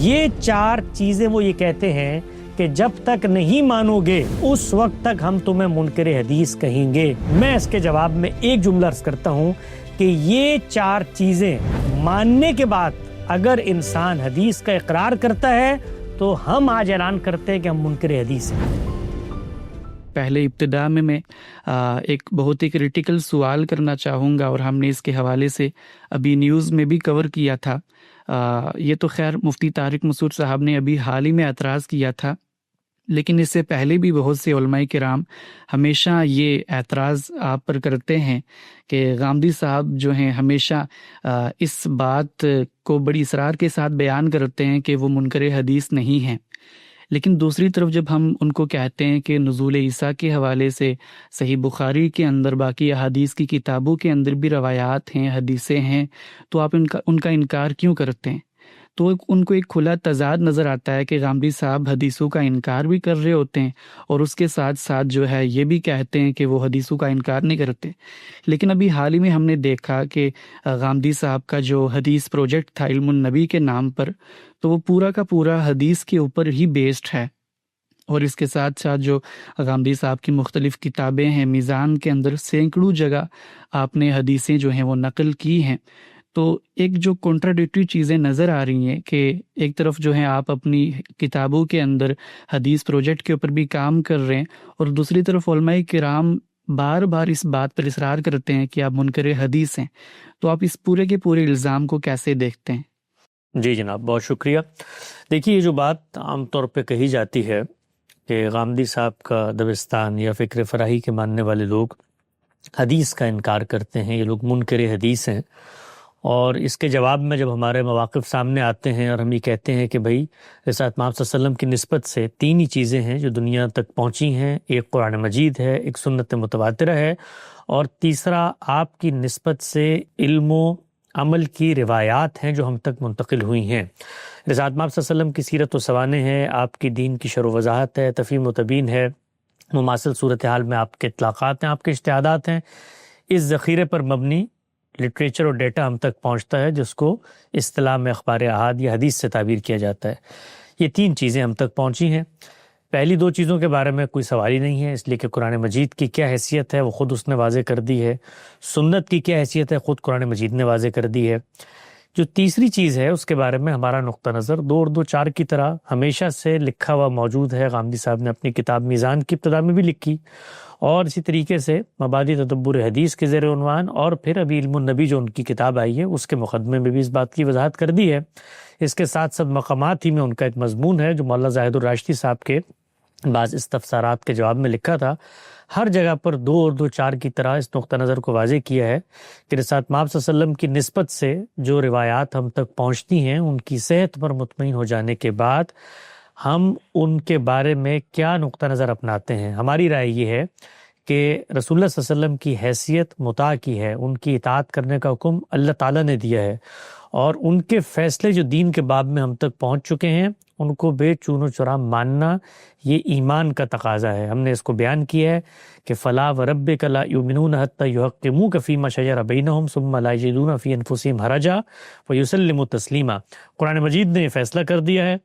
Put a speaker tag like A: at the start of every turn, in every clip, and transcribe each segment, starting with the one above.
A: یہ 4 چیزیں وہ یہ کہتے ہیں کہ جب تک نہیں مانو گے اس وقت تک ہم تمہیں منکر حدیث کہیں گے۔ میں اس کے جواب میں ایک جملہ عرض کرتا ہوں کہ یہ 4 چیزیں ماننے کے بعد اگر انسان حدیث کا اقرار کرتا ہے تو ہم آج اعلان کرتے ہیں کہ ہم منکر حدیث ہیں۔
B: پہلے ابتدا میں ایک بہت ہی کریٹیکل سوال کرنا چاہوں گا، اور ہم نے اس کے حوالے سے ابھی نیوز میں بھی کور کیا تھا۔ یہ تو خیر مفتی طارق مسعود صاحب نے ابھی حال ہی میں اعتراض کیا تھا، لیکن اس سے پہلے بھی بہت سے علماء کرام ہمیشہ یہ اعتراض آپ پر کرتے ہیں کہ غامدی صاحب جو ہیں ہمیشہ اس بات کو بڑی اصرار کے ساتھ بیان کرتے ہیں کہ وہ منکر حدیث نہیں ہیں، لیکن دوسری طرف جب ہم ان کو کہتے ہیں کہ نزول عیسیٰ کے حوالے سے صحیح بخاری کے اندر باقی احادیث کی کتابوں کے اندر بھی روایات ہیں، حدیثیں ہیں، تو آپ ان کا انکار کیوں کرتے ہیں؟ تو ان کو ایک کھلا تضاد نظر آتا ہے کہ غامدی صاحب حدیثوں کا انکار بھی کر رہے ہوتے ہیں اور اس کے ساتھ ساتھ جو ہے یہ بھی کہتے ہیں کہ وہ حدیثوں کا انکار نہیں کرتے۔ لیکن ابھی حال ہی میں ہم نے دیکھا کہ غامدی صاحب کا جو حدیث پروجیکٹ تھا علم النبی کے نام پر، تو وہ پورا کا پورا حدیث کے اوپر ہی بیسڈ ہے، اور اس کے ساتھ ساتھ جو غامدی صاحب کی مختلف کتابیں ہیں، میزان کے اندر سینکڑوں جگہ آپ نے حدیثیں جو ہیں وہ نقل کی ہیں۔ تو ایک جو کنٹراڈکٹری چیزیں نظر آ رہی ہیں کہ ایک طرف جو ہے آپ اپنی کتابوں کے اندر حدیث پروجیکٹ کے اوپر بھی کام کر رہے ہیں، اور دوسری طرف علماء کرام بار بار اس بات پر اصرار کرتے ہیں کہ آپ منکر حدیث ہیں۔ تو آپ اس پورے کے پورے الزام کو کیسے دیکھتے ہیں؟
A: جی جناب، بہت شکریہ۔ دیکھیے، یہ جو بات عام طور پہ کہی جاتی ہے کہ غامدی صاحب کا دبستان یا فکر فراہی کے ماننے والے لوگ حدیث کا انکار کرتے ہیں، یہ لوگ منکر حدیث ہیں، اور اس کے جواب میں جب ہمارے مواقف سامنے آتے ہیں اور ہم یہ کہتے ہیں کہ بھائی رسالت مآب صلی اللہ علیہ وسلم کی نسبت سے 3 ہی چیزیں ہیں جو دنیا تک پہنچی ہیں، ایک قرآن مجید ہے، ایک سنت متواترہ ہے، اور تیسرا آپ کی نسبت سے علم و عمل کی روایات ہیں جو ہم تک منتقل ہوئی ہیں۔ رسالت مآب صلی اللہ علیہ وسلم کی سیرت و سوانح ہے، آپ کی دین کی شرح و وضاحت ہے، تفہیم و تبیین ہے، مماثل صورتحال میں آپ کے اطلاقات ہیں، آپ کے اجتہادات ہیں۔ اس ذخیرے پر مبنی لٹریچر اور ڈیٹا ہم تک پہنچتا ہے جس کو اصطلاح میں اخبار احاد یا حدیث سے تعبیر کیا جاتا ہے۔ یہ 3 چیزیں ہم تک پہنچی ہیں۔ پہلی 2 چیزوں کے بارے میں کوئی سوال ہی نہیں ہے، اس لیے کہ قرآن مجید کی کیا حیثیت ہے وہ خود اس نے واضح کر دی ہے، سنت کی کیا حیثیت ہے خود قرآن مجید نے واضح کر دی ہے۔ جو تیسری چیز ہے اس کے بارے میں ہمارا نقطہ نظر 2 اور 2 4 کی طرح ہمیشہ سے لکھا ہوا موجود ہے۔ غامدی صاحب نے اپنی کتاب میزان کی ابتدا میں بھی لکھی، اور اسی طریقے سے مبادئ تدبر حدیث کے زیر عنوان، اور پھر ابھی علم النبی جو ان کی کتاب آئی ہے اس کے مقدمے میں بھی اس بات کی وضاحت کر دی ہے۔ اس کے ساتھ ساتھ مقامات ہی میں ان کا ایک مضمون ہے جو مولانا زاہد الراشدی صاحب کے بعض استفسارات کے جواب میں لکھا تھا۔ ہر جگہ پر 2 اور 2 4 کی طرح اس نقطہ نظر کو واضح کیا ہے کہ رسالت مآب صلی اللہ علیہ وسلم کی نسبت سے جو روایات ہم تک پہنچتی ہیں ان کی صحت پر مطمئن ہو جانے کے بعد ہم ان کے بارے میں کیا نقطہ نظر اپناتے ہیں۔ ہماری رائے یہ ہے کہ رسول اللہ صلی اللہ علیہ وسلم کی حیثیت مطاع کی ہے، ان کی اطاعت کرنے کا حکم اللہ تعالیٰ نے دیا ہے، اور ان کے فیصلے جو دین کے باب میں ہم تک پہنچ چکے ہیں ان کو بے چون و چرا ماننا یہ ایمان کا تقاضا ہے۔ ہم نے اس کو بیان کیا ہے کہ فلا وربک لا یؤمنون حتی یحکموک فیما شجر بینہم ثم لا یجدون فی انفسہم حرجا ویسلموا تسلیما۔ قرآن مجید نے یہ فیصلہ کر دیا ہے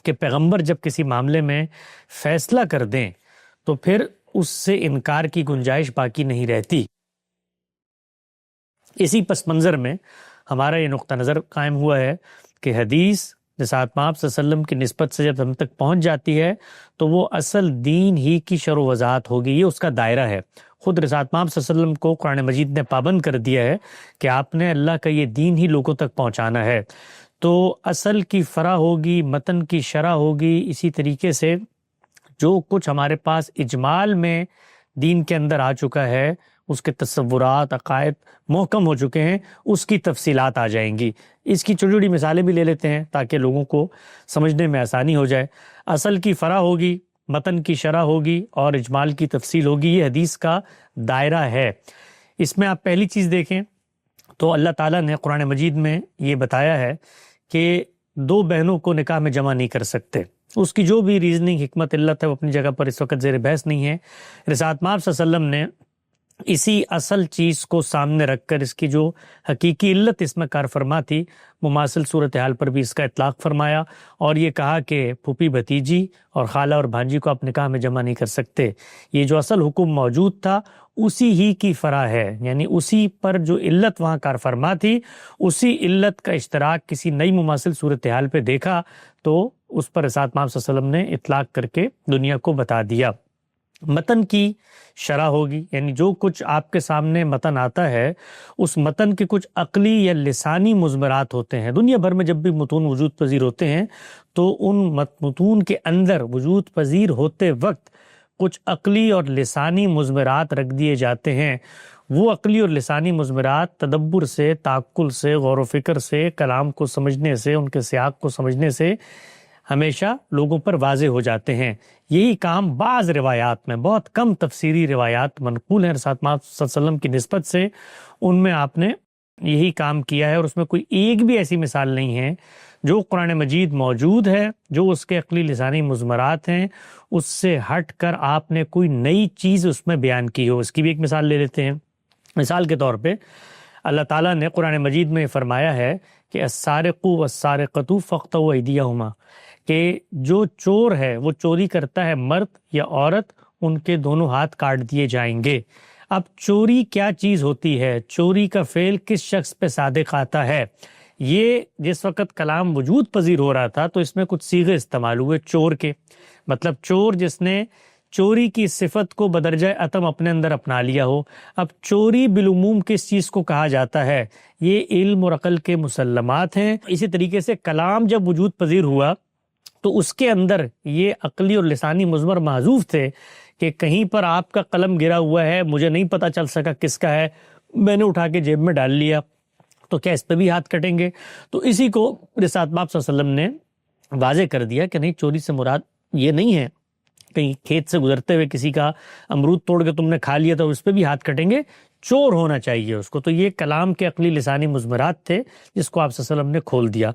A: کہ پیغمبر جب کسی معاملے میں فیصلہ کر دیں تو پھر اس سے انکار کی گنجائش باقی نہیں رہتی۔ اسی پس منظر میں ہمارا یہ نقطہ نظر قائم ہوا ہے کہ حدیث رسالت مآب صلی اللہ علیہ وسلم کی نسبت سے جب ہم تک پہنچ جاتی ہے تو وہ اصل دین ہی کی شرح و وضاحت ہوگی، یہ اس کا دائرہ ہے۔ خود رسالت مآب صلی اللہ علیہ وسلم کو قرآن مجید نے پابند کر دیا ہے کہ آپ نے اللہ کا یہ دین ہی لوگوں تک پہنچانا ہے، تو اصل کی فرع ہوگی، متن کی شرح ہوگی، اسی طریقے سے جو کچھ ہمارے پاس اجمال میں دین کے اندر آ چکا ہے، اس کے تصورات، عقائد محکم ہو چکے ہیں، اس کی تفصیلات آ جائیں گی۔ اس کی چھوٹی چھوٹی مثالیں بھی لے لیتے ہیں تاکہ لوگوں کو سمجھنے میں آسانی ہو جائے۔ اصل کی فرع ہوگی، متن کی شرح ہوگی اور اجمال کی تفصیل ہوگی، یہ حدیث کا دائرہ ہے۔ اس میں آپ پہلی چیز دیکھیں تو اللہ تعالیٰ نے قرآن مجید میں یہ بتایا ہے کہ 2 بہنوں کو نکاح میں جمع نہیں کر سکتے۔ اس کی جو بھی ریزننگ، حکمت، علت ہے وہ اپنی جگہ پر اس وقت زیر بحث نہیں ہے۔ رسالت مآب صلی اللہ علیہ وسلم نے اسی اصل چیز کو سامنے رکھ کر اس کی جو حقیقی علت اس میں کار فرما تھی، مماثل صورتحال پر بھی اس کا اطلاق فرمایا، اور یہ کہا کہ پھوپھی بھتیجی اور خالہ اور بھانجی کو آپ نکاح میں جمع نہیں کر سکتے۔ یہ جو اصل حکم موجود تھا اسی ہی کی فرع ہے، یعنی اسی پر جو علت وہاں کار فرما تھی، اسی علت کا اشتراک کسی نئی مماثل صورتحال پہ دیکھا تو اس پر رسالت محمد صلی اللہ علیہ وسلم نے اطلاق کر کے دنیا کو بتا دیا۔ متن کی شرح ہوگی، یعنی جو کچھ آپ کے سامنے متن آتا ہے اس متن کے کچھ عقلی یا لسانی مضمرات ہوتے ہیں۔ دنیا بھر میں جب بھی متون وجود پذیر ہوتے ہیں تو ان متون کے اندر وجود پذیر ہوتے وقت کچھ عقلی اور لسانی مضمرات رکھ دیے جاتے ہیں۔ وہ عقلی اور لسانی مضمرات تدبر سے، تعقل سے، غور و فکر سے، کلام کو سمجھنے سے، ان کے سیاق کو سمجھنے سے ہمیشہ لوگوں پر واضح ہو جاتے ہیں۔ یہی کام بعض روایات میں، بہت کم تفسیری روایات منقول ہیں رسالت محمد صلی اللہ علیہ وسلم کی نسبت سے، ان میں آپ نے یہی کام کیا ہے، اور اس میں کوئی ایک بھی ایسی مثال نہیں ہے جو قرآن مجید موجود ہے، جو اس کے عقلی لسانی مضمرات ہیں، اس سے ہٹ کر آپ نے کوئی نئی چیز اس میں بیان کی ہو۔ اس کی بھی ایک مثال لے لیتے ہیں۔ مثال کے طور پہ اللہ تعالیٰ نے قرآن مجید میں فرمایا ہے کہ السارق والسارقۃ فاقطعوا ایدیہما، کہ جو چور ہے وہ چوری کرتا ہے مرد یا عورت، ان کے دونوں ہاتھ کاٹ دیے جائیں گے۔ اب چوری کیا چیز ہوتی ہے؟ چوری کا فعل کس شخص پہ صادق آتا ہے؟ یہ جس وقت کلام وجود پذیر ہو رہا تھا تو اس میں کچھ صیغے استعمال ہوئے چور کے، مطلب چور جس نے چوری کی صفت کو بدرجہ اتم اپنے اندر اپنا لیا ہو۔ اب چوری بالعموم کس چیز کو کہا جاتا ہے؟ یہ علم اور عقل کے مسلمات ہیں۔ اسی طریقے سے کلام جب وجود پذیر ہوا تو اس کے اندر یہ عقلی اور لسانی مضمر محذوف تھے کہ کہیں پر آپ کا قلم گرا ہوا ہے، مجھے نہیں پتہ چل سکا کس کا ہے، میں نے اٹھا کے جیب میں ڈال لیا، تو کیا اس پہ بھی ہاتھ کٹیں گے؟ تو اسی کو رسالت محمد صلی اللہ علیہ وسلم نے واضح کر دیا کہ نہیں، چوری سے مراد یہ نہیں ہے کہیں کھیت سے گزرتے ہوئے کسی کا امرود توڑ کے تم نے کھا لیا تو اس پہ بھی ہاتھ کٹیں گے، چور ہونا چاہیے اس کو۔ تو یہ کلام کے عقلی لسانی مضمرات تھے جس کو آپ صلی اللہ علیہ وسلم نے کھول دیا۔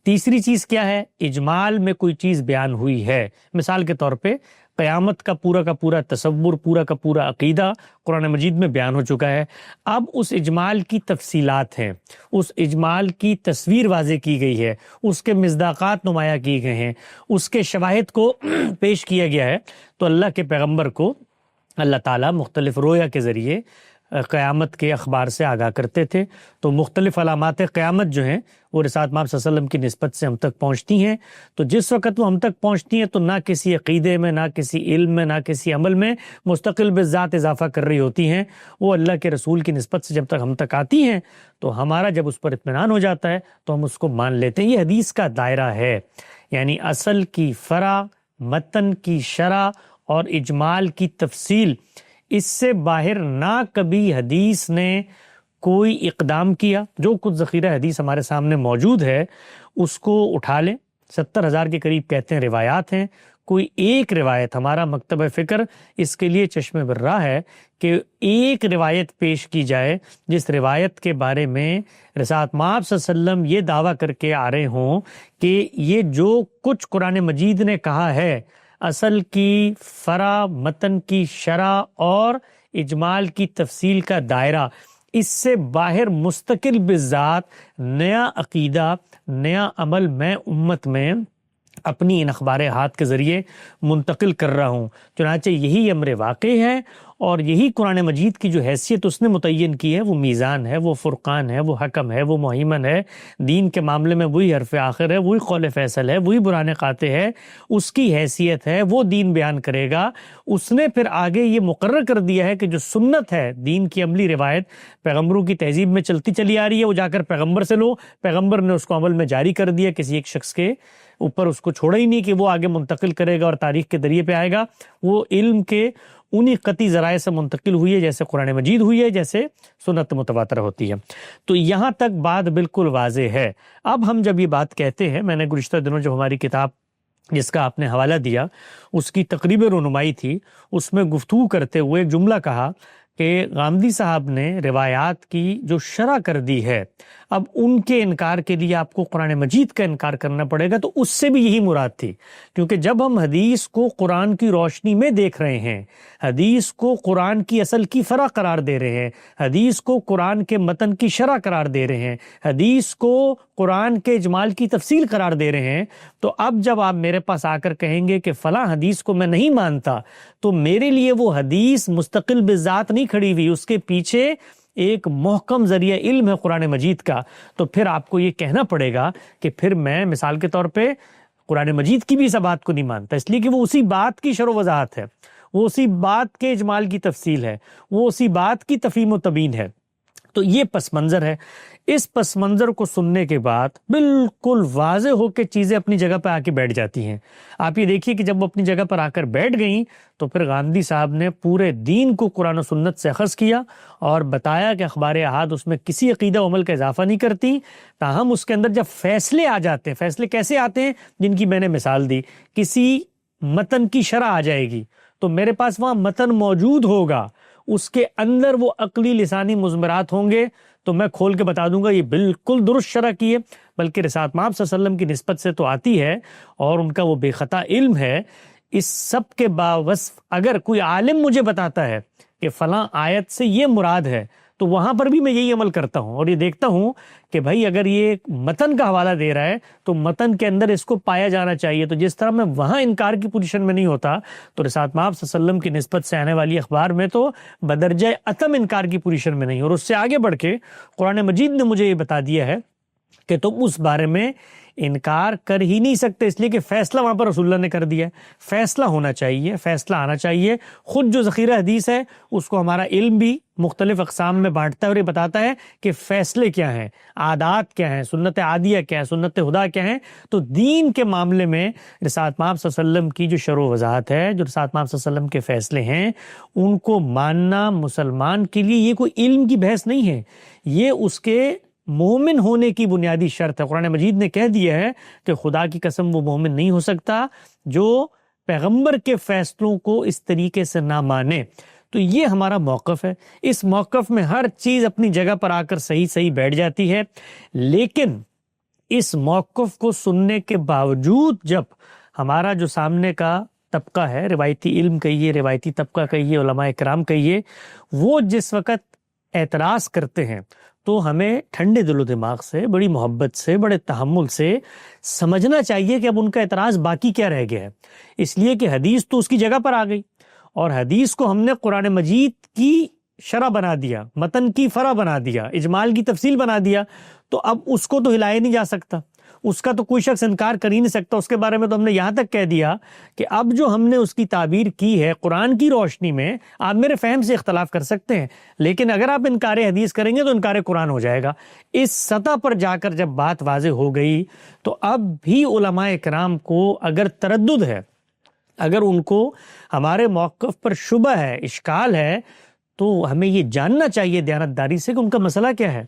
A: تیسری چیز کیا ہے؟ اجمال میں کوئی چیز بیان ہوئی ہے۔ مثال کے طور پہ قیامت کا پورا تصور، پورا کا پورا عقیدہ قرآن مجید میں بیان ہو چکا ہے۔ اب اس اجمال کی تفصیلات ہیں، اس اجمال کی تصویر واضح کی گئی ہے، اس کے مصداقات نمایاں کیے گئے ہیں، اس کے شواہد کو پیش کیا گیا ہے۔ تو اللہ کے پیغمبر کو اللہ تعالیٰ مختلف رویا کے ذریعے قیامت کے اخبار سے آگاہ کرتے تھے۔ تو مختلف علامات قیامت جو ہیں وہ رسالت محمد صلی اللہ علیہ وسلم کی نسبت سے ہم تک پہنچتی ہیں۔ تو جس وقت وہ ہم تک پہنچتی ہیں تو نہ کسی عقیدے میں، نہ کسی علم میں، نہ کسی عمل میں مستقل بالذات اضافہ کر رہی ہوتی ہیں، وہ اللہ کے رسول کی نسبت سے جب تک ہم تک آتی ہیں تو ہمارا جب اس پر اطمینان ہو جاتا ہے تو ہم اس کو مان لیتے ہیں۔ یہ حدیث کا دائرہ ہے، یعنی اصل کی فرع، متن کی شرح اور اجمال کی تفصیل، اس سے باہر نہ کبھی حدیث نے کوئی اقدام کیا۔ جو کچھ ذخیرہ حدیث ہمارے سامنے موجود ہے اس کو اٹھا لیں، 70,000 کے قریب کہتے ہیں روایات ہیں، کوئی ایک روایت، ہمارا مکتبہ فکر اس کے لیے چشم برہ ہے کہ ایک روایت پیش کی جائے جس روایت کے بارے میں رسالت محمد صلی اللہ علیہ وسلم یہ دعویٰ کر کے آ رہے ہوں کہ یہ جو کچھ قرآن مجید نے کہا ہے، اصل کی فرع، متن کی شرح اور اجمال کی تفصیل کا دائرہ، اس سے باہر مستقل بالذات نیا عقیدہ، نیا عمل میں امت میں اپنی ان اخبار ہاتھ کے ذریعے منتقل کر رہا ہوں۔ چنانچہ یہی امر واقع ہے، اور یہی قرآن مجید کی جو حیثیت اس نے متعین کی ہے، وہ میزان ہے، وہ فرقان ہے، وہ حکم ہے، وہ مہیمن ہے، دین کے معاملے میں وہی حرف آخر ہے، وہی قول فیصل ہے، وہی برہان قاطع ہے، اس کی حیثیت ہے، وہ دین بیان کرے گا۔ اس نے پھر آگے یہ مقرر کر دیا ہے کہ جو سنت ہے، دین کی عملی روایت پیغمبروں کی تہذیب میں چلتی چلی آ رہی ہے، وہ جا کر پیغمبر سے لو، پیغمبر نے اس کو عمل میں جاری کر دیا، کسی ایک شخص کے اوپر اس کو چھوڑا ہی نہیں کہ وہ آگے منتقل کرے گا اور تاریخ کے ذریعے پہ آئے گا۔ وہ علم کے انہی قطعی ذرائع سے منتقل ہوئی ہے، جیسے قرآن مجید ہوئی ہے، جیسے سنت متواتر ہوتی ہے۔ تو یہاں تک بات بالکل واضح ہے۔ اب ہم جب یہ بات کہتے ہیں، میں نے گزشتہ دنوں جب ہماری کتاب جس کا آپ نے حوالہ دیا اس کی تقریب رونمائی تھی، اس میں گفتگو کرتے ہوئے ایک جملہ کہا کہ غامدی صاحب نے روایات کی جو شرح کر دی ہے، اب ان کے انکار کے لیے آپ کو قرآن مجید کا انکار کرنا پڑے گا، تو اس سے بھی یہی مراد تھی، کیونکہ جب ہم حدیث کو قرآن کی روشنی میں دیکھ رہے ہیں، حدیث کو قرآن کی اصل کی فرع قرار دے رہے ہیں، حدیث کو قرآن کے متن کی شرح قرار دے رہے ہیں، حدیث کو قرآن کے اجمال کی تفصیل قرار دے رہے ہیں، تو اب جب آپ میرے پاس آ کر کہیں گے کہ فلاں حدیث کو میں نہیں مانتا، تو میرے لیے وہ حدیث مستقل بذات نہیں کھڑی ہوئی، اس کے پیچھے ایک محکم ذریعہ علم ہے قرآن مجید کا، تو پھر آپ کو یہ کہنا پڑے گا کہ پھر میں مثال کے طور پہ قرآن مجید کی بھی اس بات کو نہیں مانتا، اس لیے کہ وہ اسی بات کی شرح و وضاحت ہے، وہ اسی بات کے اجمال کی تفصیل ہے، وہ اسی بات کی تفہیم و تبیین ہے۔ تو یہ پس منظر ہے۔ اس پس منظر کو سننے کے بعد بالکل واضح ہو کے چیزیں اپنی جگہ پہ آ کے بیٹھ جاتی ہیں۔ آپ یہ دیکھیے کہ جب وہ اپنی جگہ پر آ کر بیٹھ گئیں تو پھر غامدی صاحب نے پورے دین کو قرآن و سنت سے اخذ کیا اور بتایا کہ اخبار احاد اس میں کسی عقیدہ و عمل کا اضافہ نہیں کرتی، تاہم اس کے اندر جب فیصلے آ جاتے ہیں، فیصلے کیسے آتے ہیں؟ جن کی میں نے مثال دی، کسی متن کی شرح آ جائے گی تو میرے پاس وہاں متن موجود ہوگا، اس کے اندر وہ عقلی لسانی مضمرات ہوں گے، تو میں کھول کے بتا دوں گا یہ بالکل درست شرح کی ہے، بلکہ رسالت مآب صلی اللہ علیہ وسلم کی نسبت سے تو آتی ہے اور ان کا وہ بے خطا علم ہے۔ اس سب کے باوصف اگر کوئی عالم مجھے بتاتا ہے کہ فلاں آیت سے یہ مراد ہے، تو وہاں پر بھی میں یہی عمل کرتا ہوں اور یہ دیکھتا ہوں کہ بھائی اگر یہ متن کا حوالہ دے رہا ہے تو متن کے اندر اس کو پایا جانا چاہیے۔ تو جس طرح میں وہاں انکار کی پوزیشن میں نہیں ہوتا، تو رسالت مآب صلی اللہ علیہ وسلم کی نسبت سے آنے والی اخبار میں تو بدرجہ عتم انکار کی پوزیشن میں نہیں، اور اس سے آگے بڑھ کے قرآن مجید نے مجھے یہ بتا دیا ہے کہ تم اس بارے میں انکار کر ہی نہیں سکتے، اس لیے کہ فیصلہ وہاں پر رسول اللہ نے کر دیا ہے۔ فیصلہ ہونا چاہیے، فیصلہ آنا چاہیے۔ خود جو ذخیرہ حدیث ہے اس کو ہمارا علم بھی مختلف اقسام میں بانٹتا ہے اور یہ بتاتا ہے کہ فیصلے کیا ہیں، عادات کیا ہیں، سنت عادیہ کیا ہے، سنت خدا کیا ہیں۔ تو دین کے معاملے میں رسالت مآب صلی اللہ علیہ وسلم کی جو شرح و وضاحت ہے، جو رسالت مآب صلی اللہ علیہ وسلم کے فیصلے ہیں، ان کو ماننا مسلمان کے لیے یہ کوئی علم کی بحث نہیں ہے، یہ اس کے مومن ہونے کی بنیادی شرط ہے۔ قرآن مجید نے کہہ دیا ہے کہ خدا کی قسم وہ مومن نہیں ہو سکتا جو پیغمبر کے فیصلوں کو اس طریقے سے نہ مانے۔ تو یہ ہمارا موقف ہے، اس موقف میں ہر چیز اپنی جگہ پر آ کر صحیح بیٹھ جاتی ہے، لیکن اس موقف کو سننے کے باوجود جب ہمارا جو سامنے کا طبقہ ہے، روایتی علم کہیے، روایتی طبقہ کہیے، علماء کرام کہیے، وہ جس وقت اعتراض کرتے ہیں تو ہمیں ٹھنڈے دل و دماغ سے، بڑی محبت سے، بڑے تحمل سے سمجھنا چاہیے کہ اب ان کا اعتراض باقی کیا رہ گیا ہے، اس لیے کہ حدیث تو اس کی جگہ پر آ گئی اور حدیث کو ہم نے قرآن مجید کی شرح بنا دیا، متن کی فرع بنا دیا، اجمال کی تفصیل بنا دیا، تو اب اس کو تو ہلایا نہیں جا سکتا، اس کا تو کوئی شخص انکار کر ہی نہیں سکتا۔ اس کے بارے میں تو ہم نے یہاں تک کہہ دیا کہ اب جو ہم نے اس کی تعبیر کی ہے قرآن کی روشنی میں، آپ میرے فہم سے اختلاف کر سکتے ہیں، لیکن اگر آپ انکار حدیث کریں گے تو انکار قرآن ہو جائے گا۔ اس سطح پر جا کر جب بات واضح ہو گئی تو اب بھی علماء کرام کو اگر تردد ہے، اگر ان کو ہمارے موقف پر شبہ ہے، اشکال ہے، تو ہمیں یہ جاننا چاہیے دیانتداری سے کہ ان کا مسئلہ کیا ہے،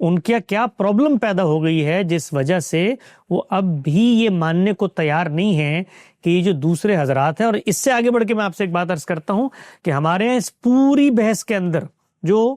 A: ان کا کیا پرابلم پیدا ہو گئی ہے جس وجہ سے وہ اب بھی یہ ماننے کو تیار نہیں ہیں کہ یہ جو دوسرے حضرات ہیں۔ اور اس سے آگے بڑھ کے میں آپ سے ایک بات عرض کرتا ہوں کہ ہمارے یہاں اس پوری بحث کے اندر جو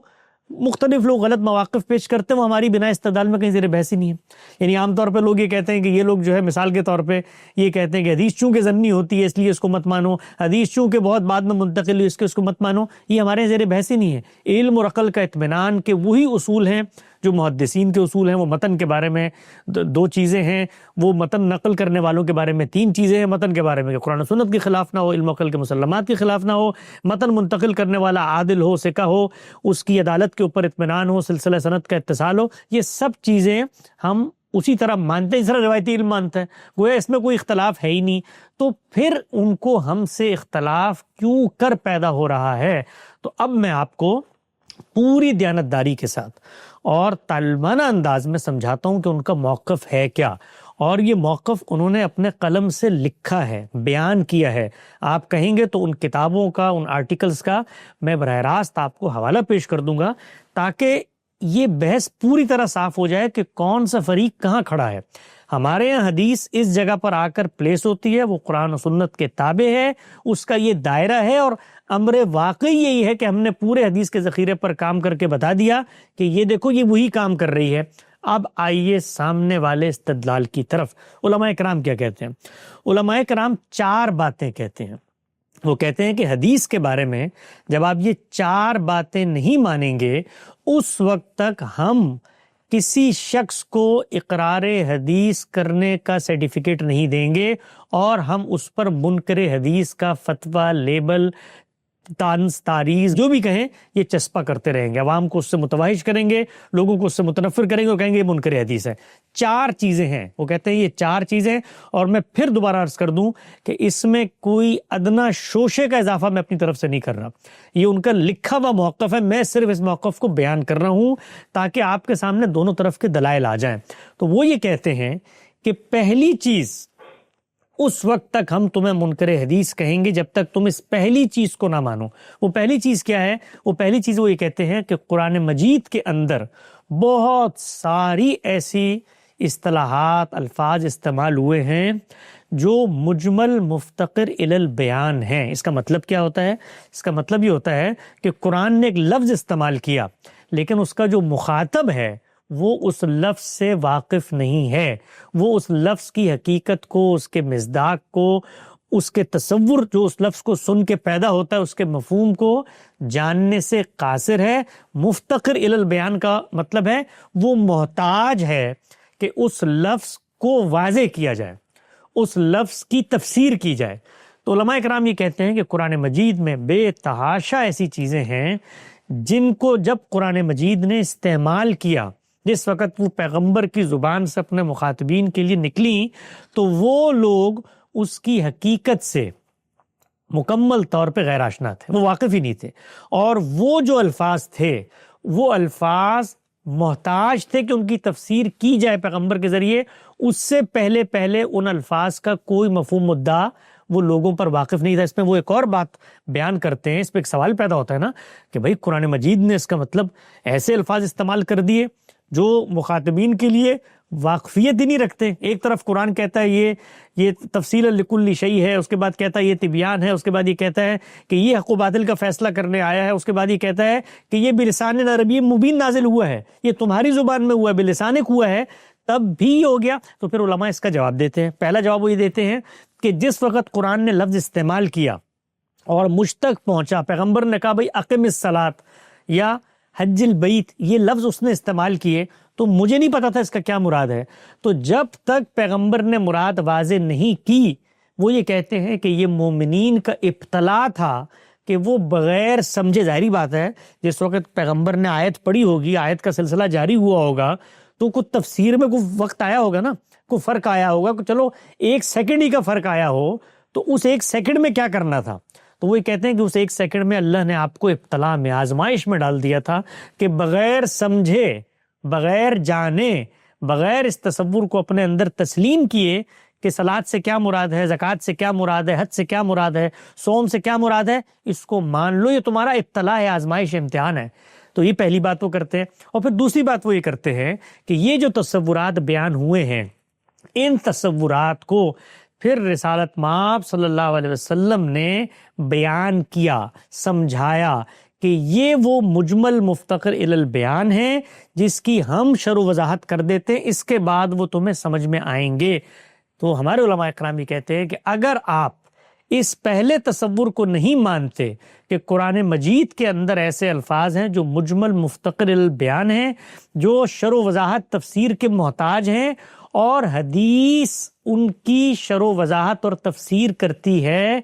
A: مختلف لوگ غلط مواقف پیش کرتے ہیں وہ ہماری بنا استدلال میں کہیں زیر بحث ہی نہیں ہے۔ یعنی عام طور پہ لوگ یہ کہتے ہیں کہ یہ لوگ جو ہے مثال کے طور پہ یہ کہتے ہیں کہ حدیث چونکہ ظنی ہوتی ہے اس لیے اس کو مت مانو، حدیث چونکہ بہت بعد میں منتقل ہوئی اس کو مت مانو، یہ ہمارے زیر بحث ہی نہیں ہے۔ علم اور عقل کا اطمینان کے وہی اصول ہیں جو محدثین کے اصول ہیں، وہ متن کے بارے میں 2 چیزیں ہیں، وہ متن نقل کرنے والوں کے بارے میں 3 چیزیں ہیں، متن کے بارے میں کہ قرآن و سنت کے خلاف نہ ہو، علم و عقل کے مسلمات کے خلاف نہ ہو، متن منتقل کرنے والا عادل ہو، ثقہ ہو، اس کی عدالت کے اوپر اطمینان ہو، سلسلہ سند کا اتصال ہو، یہ سب چیزیں ہم اسی طرح مانتے ہیں، اس طرح روایتی علم مانتا ہے، گویا اس میں کوئی اختلاف ہے ہی نہیں۔ تو پھر ان کو ہم سے اختلاف کیوں کر پیدا ہو رہا ہے؟ تو اب میں آپ کو پوری دیانتداری کے ساتھ اور طالبانہ انداز میں سمجھاتا ہوں کہ ان کا موقف ہے کیا، اور یہ موقف انہوں نے اپنے قلم سے لکھا ہے، بیان کیا ہے۔ آپ کہیں گے تو ان کتابوں کا، ان آرٹیکلز کا میں براہ راست آپ کو حوالہ پیش کر دوں گا تاکہ یہ بحث پوری طرح صاف ہو جائے کہ کون سا فریق کہاں کھڑا ہے۔ ہمارے یہاں حدیث اس جگہ پر آ کر پلیس ہوتی ہے، وہ قرآن و سنت کے تابع ہے، اس کا یہ دائرہ ہے، اور امر واقعی یہی ہے کہ ہم نے پورے حدیث کے ذخیرے پر کام کر کے بتا دیا کہ یہ دیکھو یہ وہی کام کر رہی ہے۔ اب آئیے سامنے والے استدلال کی طرف۔ علماء کرام کیا کہتے ہیں؟ علماء کرام 4 باتیں کہتے ہیں۔ وہ کہتے ہیں کہ حدیث کے بارے میں جب آپ یہ 4 باتیں نہیں مانیں گے، اس وقت تک ہم کسی شخص کو اقرار حدیث کرنے کا سرٹیفکیٹ نہیں دیں گے، اور ہم اس پر منکر حدیث کا فتویٰ، لیبل، طنز، تعریض جو بھی کہیں یہ چسپا کرتے رہیں گے، عوام کو اس سے متوحش کریں گے، لوگوں کو اس سے متنفر کریں گے اور کہیں گے یہ منکر حدیث ہے۔ 4 چیزیں ہیں، وہ کہتے ہیں یہ 4 چیزیں، اور میں پھر دوبارہ عرض کر دوں کہ اس میں کوئی ادنا شوشے کا اضافہ میں اپنی طرف سے نہیں کر رہا، یہ ان کا لکھا ہوا موقف ہے، میں صرف اس موقف کو بیان کر رہا ہوں تاکہ آپ کے سامنے دونوں طرف کے دلائل آ جائیں۔ تو وہ یہ کہتے ہیں کہ پہلی چیز، اس وقت تک ہم تمہیں منکر حدیث کہیں گے جب تک تم اس پہلی چیز کو نہ مانو۔ وہ پہلی چیز کیا ہے؟ وہ پہلی چیز وہ یہ کہتے ہیں کہ قرآن مجید کے اندر بہت ساری ایسی اصطلاحات، الفاظ استعمال ہوئے ہیں جو مجمل مفتقر الی البیان ہیں۔ اس کا مطلب کیا ہوتا ہے؟ اس کا مطلب یہ ہوتا ہے کہ قرآن نے ایک لفظ استعمال کیا، لیکن اس کا جو مخاطب ہے وہ اس لفظ سے واقف نہیں ہے، وہ اس لفظ کی حقیقت کو، اس کے مصداق کو، اس کے تصور جو اس لفظ کو سن کے پیدا ہوتا ہے، اس کے مفہوم کو جاننے سے قاصر ہے۔ مفتقر الی البیان کا مطلب ہے وہ محتاج ہے کہ اس لفظ کو واضح کیا جائے، اس لفظ کی تفسیر کی جائے۔ تو علماء کرام یہ کہتے ہیں کہ قرآن مجید میں بے تحاشا ایسی چیزیں ہیں جن کو جب قرآن مجید نے استعمال کیا، جس وقت وہ پیغمبر کی زبان سے اپنے مخاطبین کے لیے نکلی، تو وہ لوگ اس کی حقیقت سے مکمل طور پہ غیر آشنا تھے، وہ واقف ہی نہیں تھے، اور وہ جو الفاظ تھے وہ الفاظ محتاج تھے کہ ان کی تفسیر کی جائے پیغمبر کے ذریعے۔ اس سے پہلے ان الفاظ کا کوئی مفہوم مدعا وہ لوگوں پر واقف نہیں تھا۔ اس میں وہ ایک اور بات بیان کرتے ہیں، اس پہ ایک سوال پیدا ہوتا ہے نا کہ بھائی قرآن مجید نے اس کا مطلب ایسے الفاظ استعمال کر دیے جو مخاطبین کے لیے واقفیت ہی نہیں رکھتے۔ ایک طرف قرآن کہتا ہے یہ تفصیل لکل شیء ہے، اس کے بعد کہتا ہے یہ تبیان ہے، اس کے بعد یہ کہتا ہے کہ یہ حق و باطل کا فیصلہ کرنے آیا ہے، اس کے بعد یہ کہتا ہے کہ یہ بلسان عربی مبین نازل ہوا ہے، یہ تمہاری زبان میں ہوا ہے، بلسانک ہوا ہے، تب بھی ہو گیا۔ تو پھر علماء اس کا جواب دیتے ہیں۔ پہلا جواب وہ یہ دیتے ہیں کہ جس وقت قرآن نے لفظ استعمال کیا اور مجھ تک پہنچا، پیغمبر نے کہا بھائی اقم الصلاۃ یا حج البیت، یہ لفظ اس نے استعمال کیے، تو مجھے نہیں پتا تھا اس کا کیا مراد ہے۔ تو جب تک پیغمبر نے مراد واضح نہیں کی، وہ یہ کہتے ہیں کہ یہ مومنین کا ابتلا تھا کہ وہ بغیر سمجھے، ظاہری بات ہے جس وقت پیغمبر نے آیت پڑھی ہوگی، آیت کا سلسلہ جاری ہوا ہوگا، تو کچھ تفسیر میں کوئی وقت آیا ہوگا نا، کوئی فرق آیا ہوگا، چلو 1 سیکنڈ ہی کا فرق آیا ہو، تو اس 1 سیکنڈ میں کیا کرنا تھا؟ تو وہ کہتے ہیں کہ اس 1 سیکنڈ میں اللہ نے آپ کو ابتلا میں، آزمائش میں ڈال دیا تھا کہ بغیر سمجھے، بغیر جانے، بغیر اس تصور کو اپنے اندر تسلیم کیے کہ صلاۃ سے کیا مراد ہے، زکوٰۃ سے کیا مراد ہے، حج سے کیا مراد ہے، صوم سے کیا مراد ہے، اس کو مان لو، یہ تمہارا ابتلا ہے، آزمائش، امتحان ہے۔ تو یہ پہلی بات وہ کرتے ہیں۔ اور پھر دوسری بات وہ یہ کرتے ہیں کہ یہ جو تصورات بیان ہوئے ہیں، ان تصورات کو پھر رسالت مآب صلی اللہ علیہ وسلم نے بیان کیا، سمجھایا کہ یہ وہ مجمل مفتقر الی البیان ہے جس کی ہم شرح و وضاحت کر دیتے ہیں، اس کے بعد وہ تمہیں سمجھ میں آئیں گے۔ تو ہمارے علماء اکرام یہ کہتے ہیں کہ اگر آپ اس پہلے تصور کو نہیں مانتے کہ قرآن مجید کے اندر ایسے الفاظ ہیں جو مجمل مفتقر الی البیان ہیں، جو شرح و وضاحت تفسیر کے محتاج ہیں، اور حدیث ان کی شرح و وضاحت اور تفسیر کرتی ہے،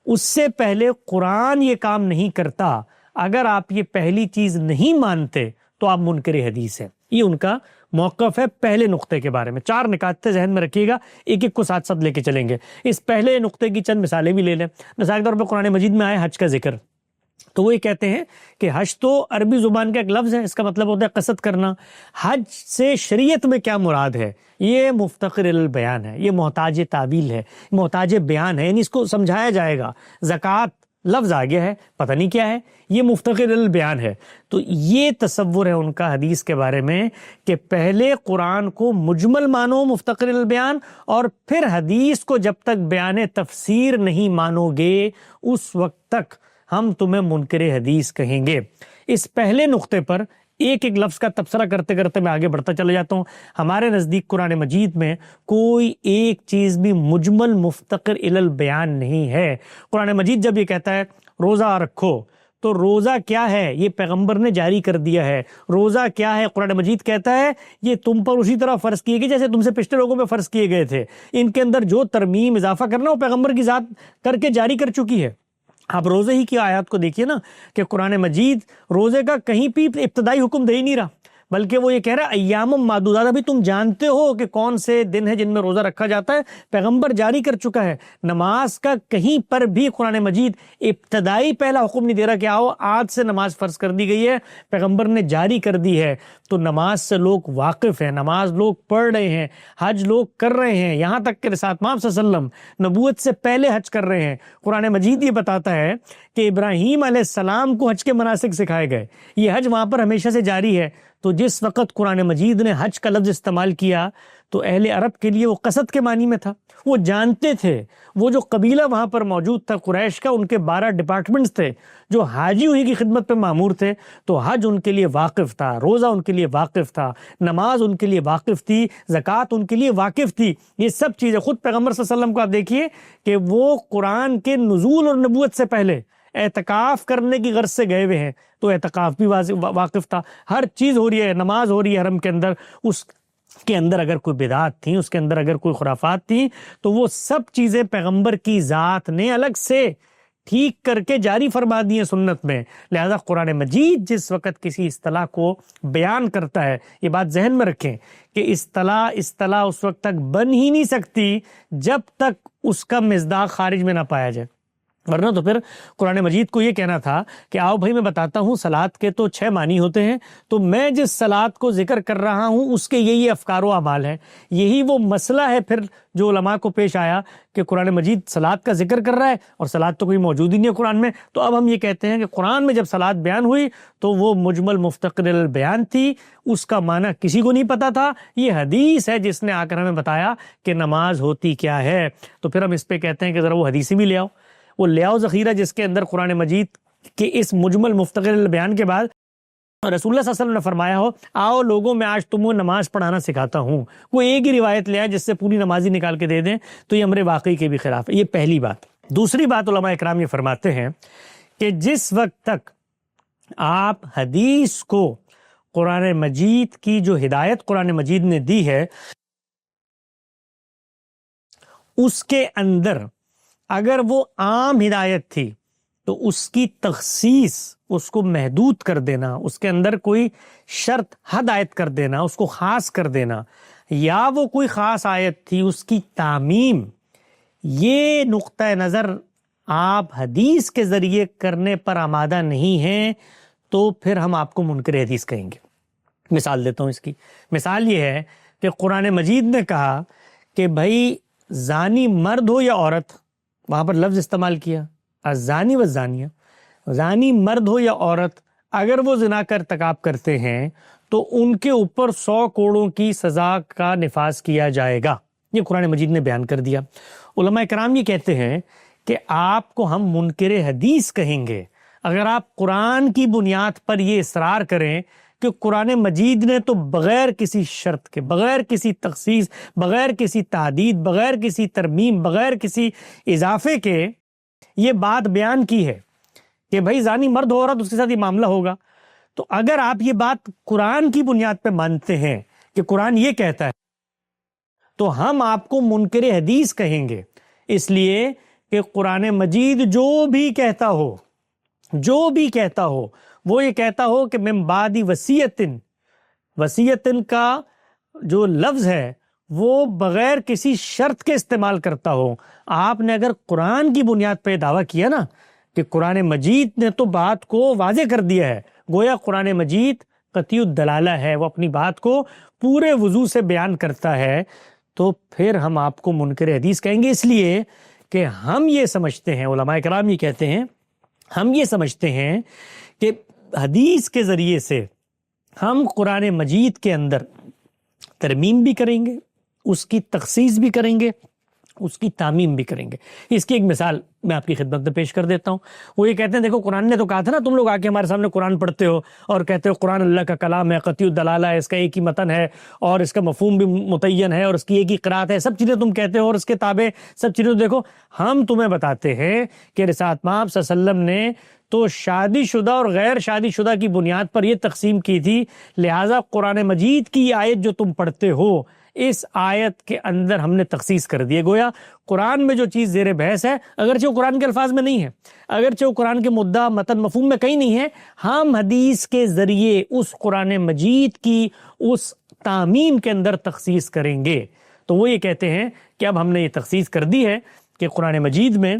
A: اس سے پہلے قرآن یہ کام نہیں کرتا، اگر آپ یہ پہلی چیز نہیں مانتے تو آپ منکر حدیث ہیں۔ یہ ان کا موقف ہے پہلے نقطے کے بارے میں۔ 4 نکات ذہن میں رکھیے گا، ایک ایک کو ساتھ ساتھ لے کے چلیں گے۔ اس پہلے نقطے کی چند مثالیں بھی لے لیں۔ مثال کے طور پر قرآن مجید میں آئے حج کا ذکر، تو وہ یہ کہتے ہیں کہ حج تو عربی زبان کا ایک لفظ ہے، اس کا مطلب ہوتا ہے قصد کرنا۔ حج سے شریعت میں کیا مراد ہے؟ یہ مفتقر الی البیان ہے، یہ محتاج تعویل ہے، محتاج بیان ہے، یعنی اس کو سمجھایا جائے گا۔ زکوٰۃ لفظ آ گیا ہے، پتہ نہیں کیا ہے، یہ مفتقر البیان ہے۔ تو یہ تصور ہے ان کا حدیث کے بارے میں کہ پہلے قرآن کو مجمل مانو مفتقر البیان، اور پھر حدیث کو جب تک بیان تفسیر نہیں مانو گے اس وقت تک ہم تمہیں منکر حدیث کہیں گے۔ اس پہلے نقطے پر ایک ایک لفظ کا تبصرہ کرتے کرتے میں آگے بڑھتا چلا جاتا ہوں۔ ہمارے نزدیک قرآن مجید میں کوئی ایک چیز بھی مجمل مفتقر البیان نہیں ہے۔ قرآن مجید جب یہ کہتا ہے روزہ رکھو، تو روزہ کیا ہے؟ یہ پیغمبر نے جاری کر دیا ہے۔ روزہ کیا ہے؟ قرآن مجید کہتا ہے یہ تم پر اسی طرح فرض کیے گئے جیسے تم سے پچھلے لوگوں پہ فرض کیے گئے تھے۔ ان کے اندر جو ترمیم اضافہ کرنا وہ پیغمبر کی ذات کر کے جاری کر چکی ہے۔ آپ روزے ہی کی آیات کو دیکھیے نا کہ قرآن مجید روزے کا کہیں بھی ابتدائی حکم دے ہی نہیں رہا، بلکہ وہ یہ کہہ رہا ہے ایام معدودات، ابھی تم جانتے ہو کہ کون سے دن ہیں جن میں روزہ رکھا جاتا ہے، پیغمبر جاری کر چکا ہے۔ نماز کا کہیں پر بھی قرآن مجید ابتدائی پہلا حکم نہیں دے رہا کہ آؤ آج سے نماز فرض کر دی گئی ہے، پیغمبر نے جاری کر دی ہے۔ تو نماز سے لوگ واقف ہیں، نماز لوگ پڑھ رہے ہیں، حج لوگ کر رہے ہیں، یہاں تک کہ رسالت مآب صلی اللہ علیہ وسلم نبوت سے پہلے حج کر رہے ہیں۔ قرآن مجید یہ بتاتا ہے کہ ابراہیم علیہ السلام کو حج کے مناسک سکھائے گئے، یہ حج وہاں پر ہمیشہ سے جاری ہے۔ تو جس وقت قرآن مجید نے حج کا لفظ استعمال کیا تو اہل عرب کے لیے وہ قصد کے معنی میں تھا، وہ جانتے تھے، وہ جو قبیلہ وہاں پر موجود تھا قریش کا، ان کے 12 ڈپارٹمنٹس تھے جو حاجیوں ہی کی خدمت پہ مامور تھے، تو حج ان کے لیے واقف تھا، روزہ ان کے لیے واقف تھا، نماز ان کے لیے واقف تھی، زکوٰۃ ان کے لیے واقف تھی۔ یہ سب چیزیں خود پیغمبر صلی اللہ علیہ وسلم کو آپ دیکھیے کہ وہ قرآن کے نزول اور نبوت سے پہلے اعتکاف کرنے کی غرض سے گئے ہوئے ہیں، تو اعتکاف بھی واقف تھا۔ ہر چیز ہو رہی ہے، نماز ہو رہی ہے حرم کے اندر، اس کے اندر اگر کوئی بدعات تھیں، اس کے اندر اگر کوئی خرافات تھیں، تو وہ سب چیزیں پیغمبر کی ذات نے الگ سے ٹھیک کر کے جاری فرما دی ہیں سنت میں۔ لہذا قرآن مجید جس وقت کسی اصطلاح کو بیان کرتا ہے، یہ بات ذہن میں رکھیں کہ اصطلاح اس وقت تک بن ہی نہیں سکتی جب تک اس کا مصداق خارج میں نہ پایا جائے، ورنہ تو پھر قرآن مجید کو یہ کہنا تھا کہ آؤ بھائی میں بتاتا ہوں صلاۃ کے تو 6 معنی ہوتے ہیں، تو میں جس صلاۃ کو ذکر کر رہا ہوں اس کے یہی افکار و اعمال ہیں۔ یہی وہ مسئلہ ہے پھر جو علماء کو پیش آیا کہ قرآن مجید صلاۃ کا ذکر کر رہا ہے اور صلاۃ تو کوئی موجود ہی نہیں ہے قرآن میں۔ تو اب ہم یہ کہتے ہیں کہ قرآن میں جب صلاۃ بیان ہوئی تو وہ مجمل مفتقر البیان تھی، اس کا معنی کسی کو نہیں پتا تھا۔ یہ حدیث ہے جس نے آ کر ہمیں بتایا کہ نماز ہوتی کیا ہے۔ تو پھر ہم اس پہ کہتے ہیں کہ ذرا وہ حدیثی بھی لے آؤ، وہ لے آؤ ذخیرہ جس کے اندر قرآن مجید کے اس مجمل مفتقر البیان کے بعد رسول اللہ صلی اللہ علیہ وسلم نے فرمایا ہو آؤ لوگوں میں آج تمہیں نماز پڑھانا سکھاتا ہوں، کوئی ایک ہی روایت لے آئے جس سے پوری نمازی نکال کے دے دیں، تو یہ امر واقعی کے بھی خلاف ہے۔ یہ پہلی بات۔ دوسری بات علماء اکرام یہ فرماتے ہیں کہ جس وقت تک آپ حدیث کو قرآن مجید کی جو ہدایت قرآن مجید نے دی ہے اس کے اندر اگر وہ عام ہدایت تھی تو اس کی تخصیص، اس کو محدود کر دینا، اس کے اندر کوئی شرط حد عائد کر دینا، اس کو خاص کر دینا، یا وہ کوئی خاص آیت تھی اس کی تعمیم، یہ نقطہ نظر آپ حدیث کے ذریعے کرنے پر آمادہ نہیں ہیں تو پھر ہم آپ کو منکر حدیث کہیں گے۔ مثال دیتا ہوں اس کی۔ مثال یہ ہے کہ قرآن مجید نے کہا کہ بھائی زانی مرد ہو یا عورت، وہاں پر لفظ استعمال کیا الزانی والزانیہ، زانی مرد ہو یا عورت اگر وہ زنا کا ارتکاب کرتے ہیں تو ان کے اوپر 100 کوڑوں کی سزا کا نفاذ کیا جائے گا۔ یہ قرآن مجید نے بیان کر دیا۔ علماء کرام یہ کہتے ہیں کہ آپ کو ہم منکر حدیث کہیں گے اگر آپ قرآن کی بنیاد پر یہ اصرار کریں کہ قرآن مجید نے تو بغیر کسی شرط کے، بغیر کسی تخصیص، بغیر کسی تعدید، بغیر کسی ترمیم، بغیر کسی اضافے کے یہ بات بیان کی ہے کہ بھائی زانی مرد ہو رہا تو اس کے ساتھ یہ معاملہ ہوگا۔ تو اگر آپ یہ بات قرآن کی بنیاد پہ مانتے ہیں کہ قرآن یہ کہتا ہے تو ہم آپ کو منکر حدیث کہیں گے، اس لیے کہ قرآن مجید جو بھی کہتا ہو وہ یہ کہتا ہو کہ من بعد وصیتن کا جو لفظ ہے وہ بغیر کسی شرط کے استعمال کرتا ہو۔ آپ نے اگر قرآن کی بنیاد پہ دعویٰ کیا نا کہ قرآن مجید نے تو بات کو واضح کر دیا ہے، گویا قرآن مجید قطعی الدلالہ ہے، وہ اپنی بات کو پورے وضوح سے بیان کرتا ہے، تو پھر ہم آپ کو منکر حدیث کہیں گے، اس لیے کہ ہم یہ سمجھتے ہیں، علماء کرام یہ کہتے ہیں ہم یہ سمجھتے ہیں کہ حدیث کے ذریعے سے ہم قرآن مجید کے اندر ترمیم بھی کریں گے، اس کی تخصیص بھی کریں گے، اس کی تعمیم بھی کریں گے۔ اس کی ایک مثال میں آپ کی خدمت میں پیش کر دیتا ہوں۔ وہ یہ کہتے ہیں دیکھو قرآن نے تو کہا تھا نا، تم لوگ آ کے ہمارے سامنے قرآن پڑھتے ہو اور کہتے ہو قرآن اللہ کا کلام ہے، قطعی الدلالہ ہے، اس کا ایک ہی متن ہے اور اس کا مفہوم بھی متعین ہے اور اس کی ایک ہی قرات ہے، سب چیزیں تم کہتے ہو اور اس کے تابع سب چیزیں دیکھو۔ ہم تمہیں بتاتے ہیں کہ رسالت مآب صلی اللہ علیہ وسلم نے تو شادی شدہ اور غیر شادی شدہ کی بنیاد پر یہ تقسیم کی تھی، لہٰذا قرآن مجید کی آیت جو تم پڑھتے ہو اس آیت کے اندر ہم نے تخصیص کر دیے۔ گویا قرآن میں جو چیز زیر بحث ہے، اگرچہ وہ قرآن کے الفاظ میں نہیں ہے، اگرچہ وہ قرآن کے مدعا متن مفہوم میں کہیں نہیں ہے، ہم حدیث کے ذریعے اس قرآن مجید کی اس تعمیم کے اندر تخصیص کریں گے۔ تو وہ یہ کہتے ہیں کہ اب ہم نے یہ تخصیص کر دی ہے کہ قرآن مجید میں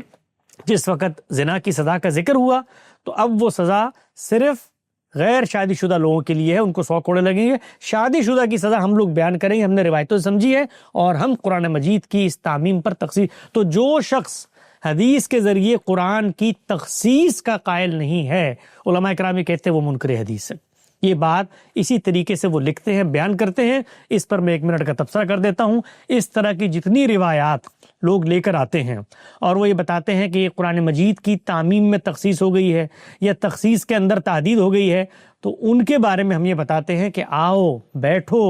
A: جس وقت زنا کی سزا کا ذکر ہوا تو اب وہ سزا صرف غیر شادی شدہ لوگوں کے لیے ہے، ان کو 100 کوڑے لگیں گے۔ شادی شدہ کی سزا ہم لوگ بیان کریں گے، ہم نے روایتوں سے سمجھی ہے اور ہم قرآن مجید کی اس تعمیم پر تخصیص۔ تو جو شخص حدیث کے ذریعے قرآن کی تخصیص کا قائل نہیں ہے، علماء کرام یہ کہتے ہیں وہ منکر حدیث ہے۔ یہ بات اسی طریقے سے وہ لکھتے ہیں، بیان کرتے ہیں۔ اس پر میں 1 منٹ کا تبصرہ کر دیتا ہوں۔ اس طرح کی جتنی روایات لوگ لے کر آتے ہیں اور وہ یہ بتاتے ہیں کہ یہ قرآن مجید کی تعمیم میں تخصیص ہو گئی ہے یا تخصیص کے اندر تعدید ہو گئی ہے، تو ان کے بارے میں ہم یہ بتاتے ہیں کہ آؤ بیٹھو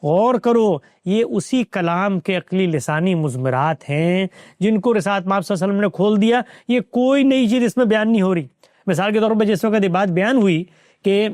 A: غور کرو، یہ اسی کلام کے عقلی لسانی مضمرات ہیں جن کو رسالت مآب صلی اللہ علیہ وسلم نے کھول دیا۔ یہ کوئی نئی چیز اس میں بیان نہیں ہو رہی۔ مثال کے طور پر جس وقت یہ بات بیان ہوئی کہ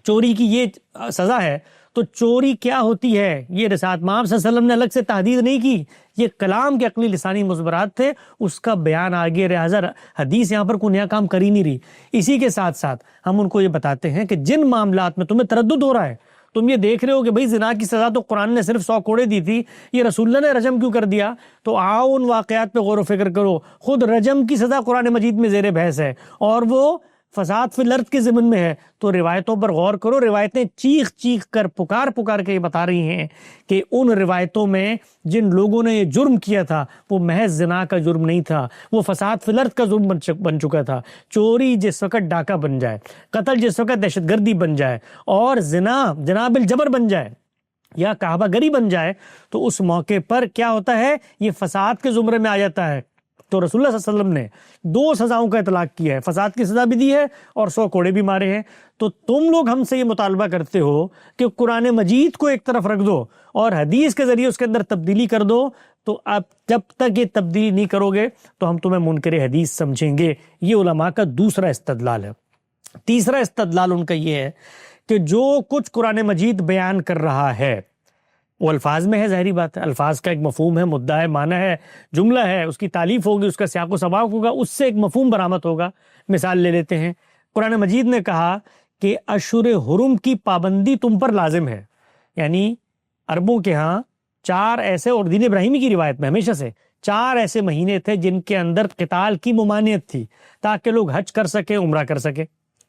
A: چوری کی یہ سزا ہے، تو چوری کیا ہوتی ہے یہ رسالت مآب صلی اللہ علیہ وسلم نے الگ سے تحدید نہیں کی، یہ کلام کے عقلی لسانی مضمرات تھے، اس کا بیان آگے لہٰذا حدیث یہاں پر کوئی نیا کام کر ہی نہیں رہی۔ اسی کے ساتھ ساتھ ہم ان کو یہ بتاتے ہیں کہ جن معاملات میں تمہیں تردد ہو رہا ہے، تم یہ دیکھ رہے ہو کہ بھئی زنا کی سزا تو قرآن نے صرف 100 کوڑے دی تھی، یہ رسول اللہ نے رجم کیوں کر دیا، تو آؤ ان واقعات پہ غور و فکر کرو۔ خود رجم کی سزا قرآن مجید میں زیر بحث ہے اور وہ فساد فی الارض کے ضمن میں ہے، تو روایتوں پر غور کرو۔ روایتیں چیخ چیخ کر پکار کے یہ بتا رہی ہیں کہ ان روایتوں میں جن لوگوں نے یہ جرم کیا تھا وہ محض زنا کا جرم نہیں تھا، وہ فساد فی الارض کا جرم بن چکا تھا۔ چوری جس وقت ڈاکہ بن جائے، قتل جس وقت دہشت گردی بن جائے اور زنا جناب الجبر بن جائے یا کعبہ گری بن جائے، تو اس موقع پر کیا ہوتا ہے، یہ فساد کے زمرے میں آ جاتا ہے۔ تو رسول اللہ صلی اللہ علیہ وسلم نے 2 سزاؤں کا اطلاق کیا ہے، فساد کی سزا بھی دی ہے اور 100 کوڑے بھی مارے ہیں۔ تو تم لوگ ہم سے یہ مطالبہ کرتے ہو کہ قرآن مجید کو ایک طرف رکھ دو اور حدیث کے ذریعے اس کے اندر تبدیلی کر دو، تو اب جب تک یہ تبدیلی نہیں کرو گے تو ہم تمہیں منکر حدیث سمجھیں گے۔ یہ علماء کا دوسرا استدلال ہے۔ تیسرا استدلال ان کا یہ ہے کہ جو کچھ قرآن مجید بیان کر رہا ہے وہ الفاظ میں ہے، ظاہری بات ہے، الفاظ کا ایک مفہوم ہے، مدعا ہے، معنی ہے، جملہ ہے، اس کی تالیف ہوگی، اس کا سیاق و سباق ہوگا، اس سے ایک مفہوم برآمد ہوگا۔ مثال لے لیتے ہیں، قرآن مجید نے کہا کہ اشہر حرم کی پابندی تم پر لازم ہے، یعنی عربوں کے ہاں 4 ایسے، اور دین ابراہیمی کی روایت میں ہمیشہ سے 4 ایسے مہینے تھے جن کے اندر قتال کی ممانعت تھی تاکہ لوگ حج کر سکیں، عمرہ کر سکیں۔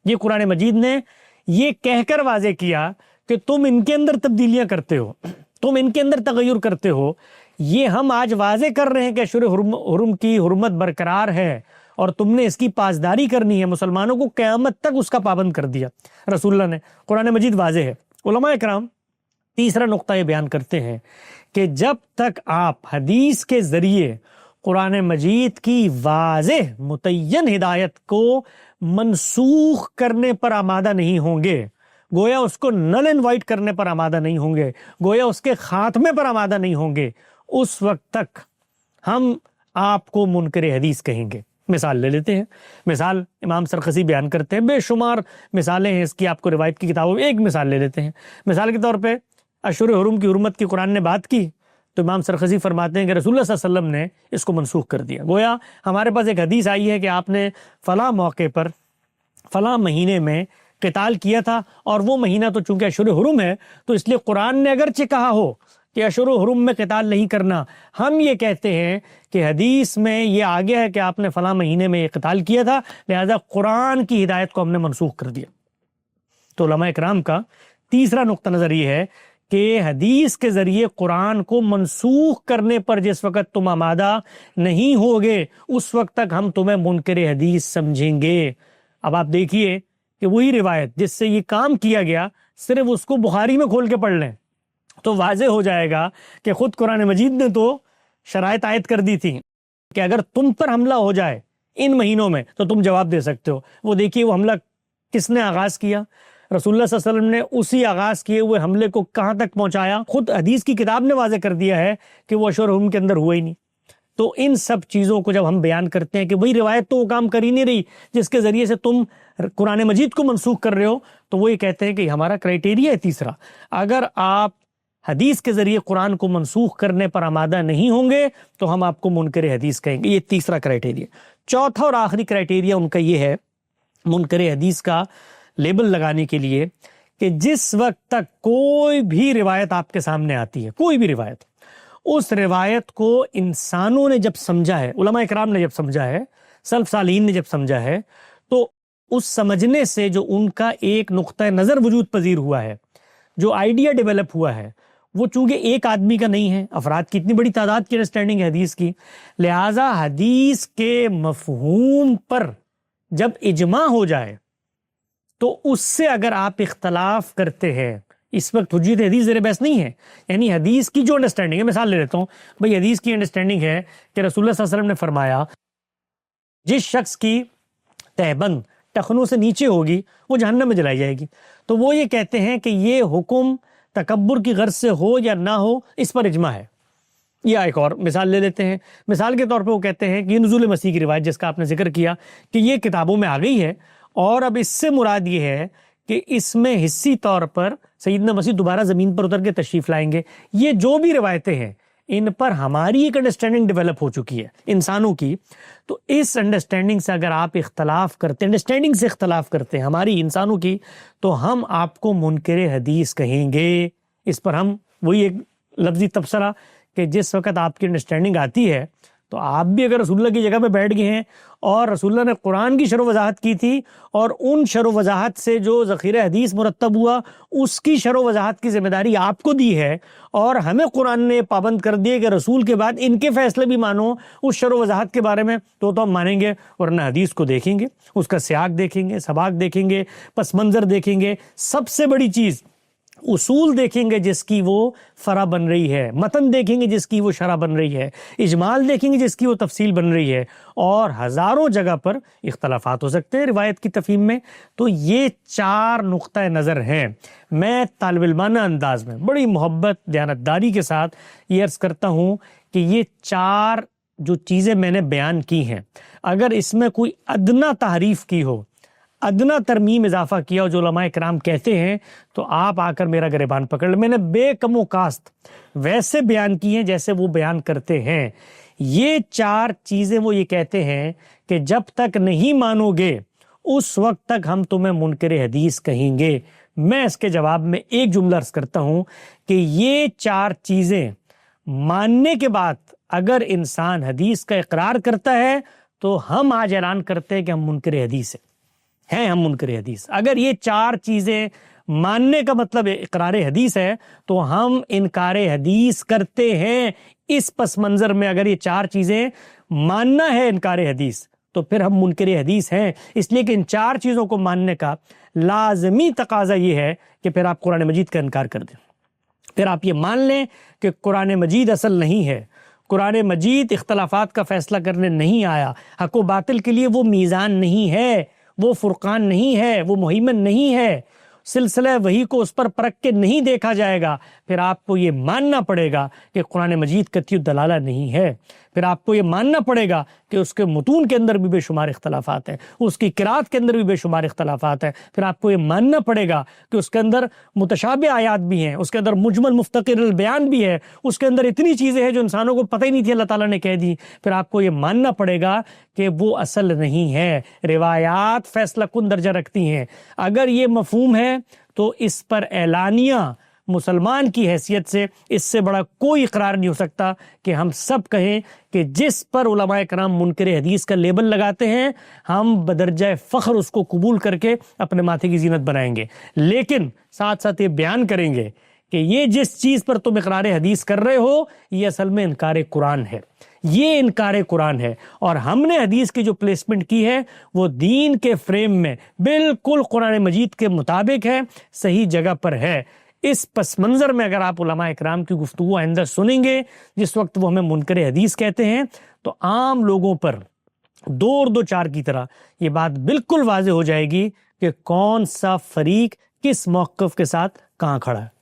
A: یہ قرآن مجید نے یہ کہہ کر واضح کیا کہ تم ان کے اندر تبدیلیاں کرتے ہو، تم ان کے اندر تغیر کرتے ہو۔ یہ ہم آج واضح کر رہے ہیں کہ اشہر حرم کی حرمت برقرار ہے اور تم نے اس کی پاسداری کرنی ہے، مسلمانوں کو قیامت تک اس کا پابند کر دیا رسول اللہ نے۔ قرآن مجید واضح ہے۔ علماء کرام تیسرا نقطہ یہ بیان کرتے ہیں کہ جب تک آپ حدیث کے ذریعے قرآن مجید کی واضح متعین ہدایت کو منسوخ کرنے پر آمادہ نہیں ہوں گے، گویا اس کو نل اینڈ وائٹ کرنے پر آمادہ نہیں ہوں گے، گویا اس کے خاتمے پر آمادہ نہیں ہوں گے، اس وقت تک ہم آپ کو منکر حدیث کہیں گے۔ مثال لے لیتے ہیں، مثال امام سرخسی بیان کرتے ہیں، بے شمار مثالیں ہیں اس کی، آپ کو روایت کی کتابوں میں ایک مثال لے لیتے ہیں۔ مثال کے طور پہ اشہر حرم کی حرمت کی قرآن نے بات کی تو امام سرخسی فرماتے ہیں کہ رسول اللہ صلی اللہ علیہ وسلم نے اس کو منسوخ کر دیا۔ گویا ہمارے پاس ایک حدیث آئی ہے کہ آپ نے فلاں موقع پر فلاں مہینے میں قتال کیا تھا، اور وہ مہینہ تو چونکہ اشہر حرم ہے تو اس لیے قرآن نے اگرچہ کہا ہو کہ اشہر حرم میں قتال نہیں کرنا، ہم یہ کہتے ہیں کہ حدیث میں یہ آگے ہے کہ آپ نے فلاں مہینے میں یہ قتال کیا تھا، لہذا قرآن کی ہدایت کو ہم نے منسوخ کر دیا۔ تو علماء اکرام کا تیسرا نقطہ نظر یہ ہے کہ حدیث کے ذریعے قرآن کو منسوخ کرنے پر جس وقت تم آمادہ نہیں ہوگے اس وقت تک ہم تمہیں منکر حدیث سمجھیں گے۔ اب آپ دیکھیے کہ وہی روایت جس سے یہ کام کیا گیا، صرف اس کو بخاری میں کھول کے پڑھ لیں تو واضح ہو جائے گا کہ خود قرآن مجید نے تو شرائط عائد کر دی تھی کہ اگر تم پر حملہ ہو جائے ان مہینوں میں تو تم جواب دے سکتے ہو۔ وہ دیکھیے وہ حملہ کس نے آغاز کیا؟ رسول اللہ صلی اللہ علیہ وسلم نے اسی آغاز کیے ہوئے حملے کو کہاں تک پہنچایا؟ خود حدیث کی کتاب نے واضح کر دیا ہے کہ وہ اشور حرم کے اندر ہوا ہی نہیں۔ تو ان سب چیزوں کو جب ہم بیان کرتے ہیں کہ وہی روایت تو وہ کام کر ہی نہیں رہی جس کے ذریعے سے تم قرآن مجید کو منسوخ کر رہے ہو، تو وہ یہ کہتے ہیں کہ ہمارا کرائٹیریا ہے تیسرا، اگر آپ حدیث کے ذریعے قرآن کو منسوخ کرنے پر آمادہ نہیں ہوں گے تو ہم آپ کو منکر حدیث کہیں گے۔ یہ تیسرا کرائٹیریا۔ چوتھا اور آخری کرائٹیریا ان کا یہ ہے منکر حدیث کا لیبل لگانے کے لیے کہ جس وقت تک کوئی بھی روایت آپ کے سامنے آتی ہے، کوئی بھی روایت، اس روایت کو انسانوں نے جب سمجھا ہے، علماء اکرام نے جب سمجھا ہے، سلف صالحین نے جب سمجھا ہے، تو اس سمجھنے سے جو ان کا ایک نقطہ نظر وجود پذیر ہوا ہے، جو آئیڈیا ڈیولپ ہوا ہے، وہ چونکہ ایک آدمی کا نہیں ہے، افراد کی اتنی بڑی تعداد کی انڈرسٹینڈنگ ہے حدیث کی، لہٰذا حدیث کے مفہوم پر جب اجماع ہو جائے تو اس سے اگر آپ اختلاف کرتے ہیں، اس وقت حجیت حدیث زیر بحث نہیں ہے، یعنی حدیث کی جو انڈرسٹینڈنگ ہے، مثال لے لیتا ہوں بھئی، حدیث کی انڈرسٹینڈنگ ہے کہ رسول اللہ صلی اللہ علیہ وسلم نے فرمایا جس شخص کی تہبند ٹخنوں سے نیچے ہوگی وہ جہنم میں جلائی جائے گی، تو وہ یہ کہتے ہیں کہ یہ حکم تکبر کی غرض سے ہو یا نہ ہو اس پر اجماع ہے۔ یا ایک اور مثال لے لیتے ہیں، مثال کے طور پہ وہ کہتے ہیں کہ یہ نزول مسیح کی روایت جس کا آپ نے ذکر کیا کہ یہ کتابوں میں آ گئی ہے، اور اب اس سے مراد یہ ہے کہ اس میں حصی طور پر سیدنا مسیح دوبارہ زمین پر اتر کے تشریف لائیں گے۔ یہ جو بھی روایتیں ہیں ان پر ہماری ایک انڈرسٹینڈنگ ڈیولپ ہو چکی ہے انسانوں کی، تو اس انڈرسٹینڈنگ سے اگر آپ اختلاف کرتے ہیں، انڈرسٹینڈنگ سے اختلاف کرتے ہیں ہماری انسانوں کی، تو ہم آپ کو منکر حدیث کہیں گے۔ اس پر ہم وہی ایک لفظی تبصرہ کہ جس وقت آپ کی انڈرسٹینڈنگ آتی ہے تو آپ بھی اگر رسول اللہ کی جگہ پہ بیٹھ گئے ہیں اور رسول اللہ نے قرآن کی شرح و وضاحت کی تھی اور ان شرح و وضاحت سے جو ذخیرہ حدیث مرتب ہوا اس کی شرح و وضاحت کی ذمہ داری آپ کو دی ہے، اور ہمیں قرآن نے پابند کر دیے کہ رسول کے بعد ان کے فیصلے بھی مانو اس شرح و وضاحت کے بارے میں، تو ہم مانیں گے، ورنہ حدیث کو دیکھیں گے، اس کا سیاق دیکھیں گے، سباق دیکھیں گے، پس منظر دیکھیں گے، سب سے بڑی چیز اصول دیکھیں گے جس کی وہ فرع بن رہی ہے، متن دیکھیں گے جس کی وہ شرح بن رہی ہے، اجمال دیکھیں گے جس کی وہ تفصیل بن رہی ہے، اور ہزاروں جگہ پر اختلافات ہو سکتے ہیں روایت کی تفہیم میں۔ تو یہ 4 نقطہ نظر ہیں۔ میں طالب علمانہ انداز میں بڑی محبت دیانتداری کے ساتھ یہ عرض کرتا ہوں کہ یہ 4 جو چیزیں میں نے بیان کی ہیں، اگر اس میں کوئی ادنا تحریف کی ہو، ادنا ترمیم اضافہ کیا ہو جو علماء کرام کہتے ہیں، تو آپ آ کر میرا گریبان پکڑ لیں۔ میں نے بے کم و کاست ویسے بیان کی ہیں جیسے وہ بیان کرتے ہیں۔ یہ 4 چیزیں وہ یہ کہتے ہیں کہ جب تک نہیں مانو گے اس وقت تک ہم تمہیں منکر حدیث کہیں گے۔ میں اس کے جواب میں ایک جملہ عرض کرتا ہوں کہ یہ 4 چیزیں ماننے کے بعد اگر انسان حدیث کا اقرار کرتا ہے تو ہم آج اعلان کرتے ہیں کہ ہم منکر حدیث ہیں، ہم منکر حدیث۔ اگر یہ 4 چیزیں ماننے کا مطلب اقرار حدیث ہے تو ہم انکار حدیث کرتے ہیں۔ اس پس منظر میں اگر یہ 4 چیزیں ماننا ہے انکار حدیث تو پھر ہم منکر حدیث ہیں، اس لیے کہ ان 4 چیزوں کو ماننے کا لازمی تقاضا یہ ہے کہ پھر آپ قرآن مجید کا انکار کر دیں، پھر آپ یہ مان لیں کہ قرآن مجید اصل نہیں ہے، قرآن مجید اختلافات کا فیصلہ کرنے نہیں آیا، حق و باطل کے لیے وہ میزان نہیں ہے، وہ فرقان نہیں ہے، وہ مہیمن نہیں ہے، سلسلہ وحی کو اس پر پرکھ کے نہیں دیکھا جائے گا، پھر آپ کو یہ ماننا پڑے گا کہ قرآن مجید قطعی الدلالہ نہیں ہے، پھر آپ کو یہ ماننا پڑے گا کہ اس کے متون کے اندر بھی بے شمار اختلافات ہیں، اس کی قرات کے اندر بھی بے شمار اختلافات ہیں، پھر آپ کو یہ ماننا پڑے گا کہ اس کے اندر متشابہ آیات بھی ہیں، اس کے اندر مجمل مفتقر البیان بھی ہے، اس کے اندر اتنی چیزیں ہیں جو انسانوں کو پتہ ہی نہیں تھی اللہ تعالیٰ نے کہہ دی، پھر آپ کو یہ ماننا پڑے گا کہ وہ اصل نہیں ہے، روایات فیصلہ کن درجہ رکھتی ہیں۔ اگر یہ مفہوم ہے تو اس پر اعلانیہ مسلمان کی حیثیت سے اس سے بڑا کوئی اقرار نہیں ہو سکتا کہ ہم سب کہیں کہ جس پر علماء کرام منکر حدیث کا لیبل لگاتے ہیں ہم بدرجہ فخر اس کو قبول کر کے اپنے ماتھے کی زینت بنائیں گے، لیکن ساتھ ساتھ یہ بیان کریں گے کہ یہ جس چیز پر تم اقرار حدیث کر رہے ہو یہ اصل میں انکار قرآن ہے، یہ انکار قرآن ہے، اور ہم نے حدیث کی جو پلیسمنٹ کی ہے وہ دین کے فریم میں بالکل قرآن مجید کے مطابق ہے، صحیح جگہ پر ہے۔ اس پس منظر میں اگر آپ علماء اکرام کی گفتگو آئندہ سنیں گے جس وقت وہ ہمیں منکر حدیث کہتے ہیں، تو عام لوگوں پر دو چار کی طرح یہ بات بالکل واضح ہو جائے گی کہ کون سا فریق کس موقف کے ساتھ کہاں کھڑا ہے۔